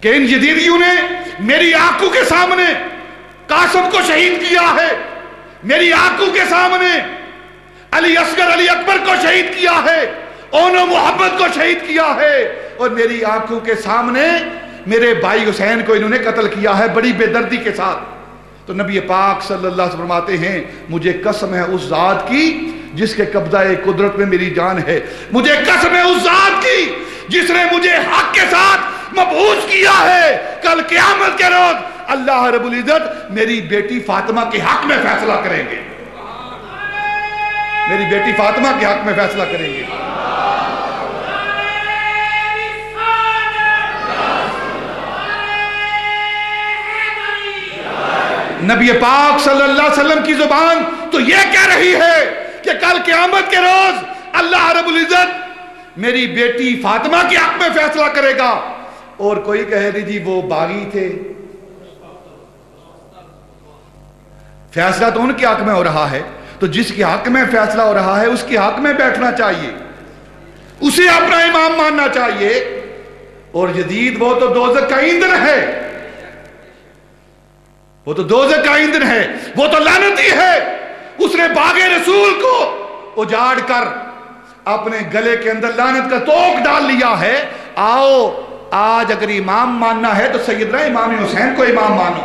B: کہ ان یزیدیوں نے میری آنکھوں کے سامنے قاسم کو شہید کیا ہے، میری آنکھوں کے سامنے علی اصغر علی اکبر کو شہید کیا ہے، اونو محمد کو شہید کیا ہے، اور میری آنکھوں کے سامنے میرے بھائی حسین کو انہوں نے قتل کیا ہے بڑی بے دردی کے ساتھ۔ تو نبی پاک صلی اللہ علیہ وسلم فرماتے ہیں، مجھے قسم ہے اس ذات کی جس کے قبضہ قدرت میں میری جان ہے، مجھے قسم ہے اس ذات کی جس نے مجھے حق کے ساتھ مبعوث کیا ہے، کل قیامت کے روز اللہ رب العزت میری بیٹی فاطمہ کے حق میں فیصلہ کریں گے، میری بیٹی فاطمہ کے حق میں فیصلہ کریں گے۔ نبی پاک صلی اللہ علیہ وسلم کی زبان تو یہ کہہ رہی ہے کہ کل قیامت کے روز اللہ رب العزت میری بیٹی فاطمہ کے حق میں فیصلہ کرے گا،
C: اور کوئی کہے جی وہ باغی تھے. فیصلہ تو ان کے حق میں ہو رہا ہے، تو جس کے حق میں فیصلہ ہو رہا ہے اس کے حق میں بیٹھنا چاہیے، اسے اپنا امام ماننا چاہیے. اور یزید وہ تو دوزخ کا ایندھن ہے، وہ تو دوزخ کا ایندھن ہے، وہ تو لعنتی ہے. اس نے باغ رسول کو اجاڑ کر اپنے گلے کے اندر لعنت کا توق ڈال لیا ہے. آؤ آج اگر امام ماننا ہے تو سیدنا امام حسین کو امام مانو.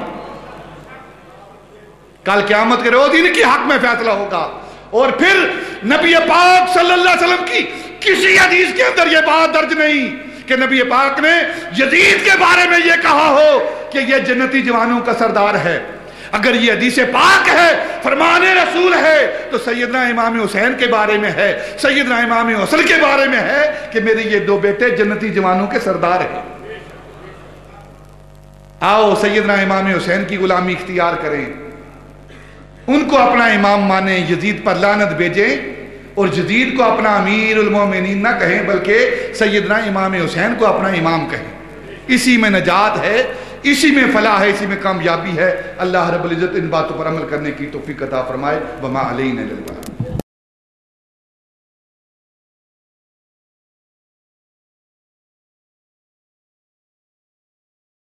C: کل قیامت کے روز ان کے حق میں فیصلہ ہوگا. اور پھر نبی پاک صلی اللہ علیہ وسلم کی کسی حدیث کے اندر یہ بات درج نہیں کہ نبی پاک نے یزید کے بارے میں یہ کہا ہو کہ یہ جنتی جوانوں کا سردار ہے. اگر یہ حدیث پاک ہے، فرمان رسول ہے، تو سیدنا امام حسین کے بارے میں ہے، سیدنا امام حسن کے بارے میں ہے کہ میرے یہ دو بیٹے جنتی جوانوں کے سردار ہیں. آؤ سیدنا امام حسین کی غلامی اختیار کریں، ان کو اپنا امام مانیں، یزید پر لعنت بھیجیں، اور یزید کو اپنا امیر المومنین نہ کہیں بلکہ سیدنا امام حسین کو اپنا امام کہیں. اسی میں نجات ہے، اسی میں فلاح ہے، اسی میں کامیابی ہے. اللہ رب العزت ان باتوں پر عمل کرنے کی توفیق عطا فرمائے. وما علینا الا البلاغ.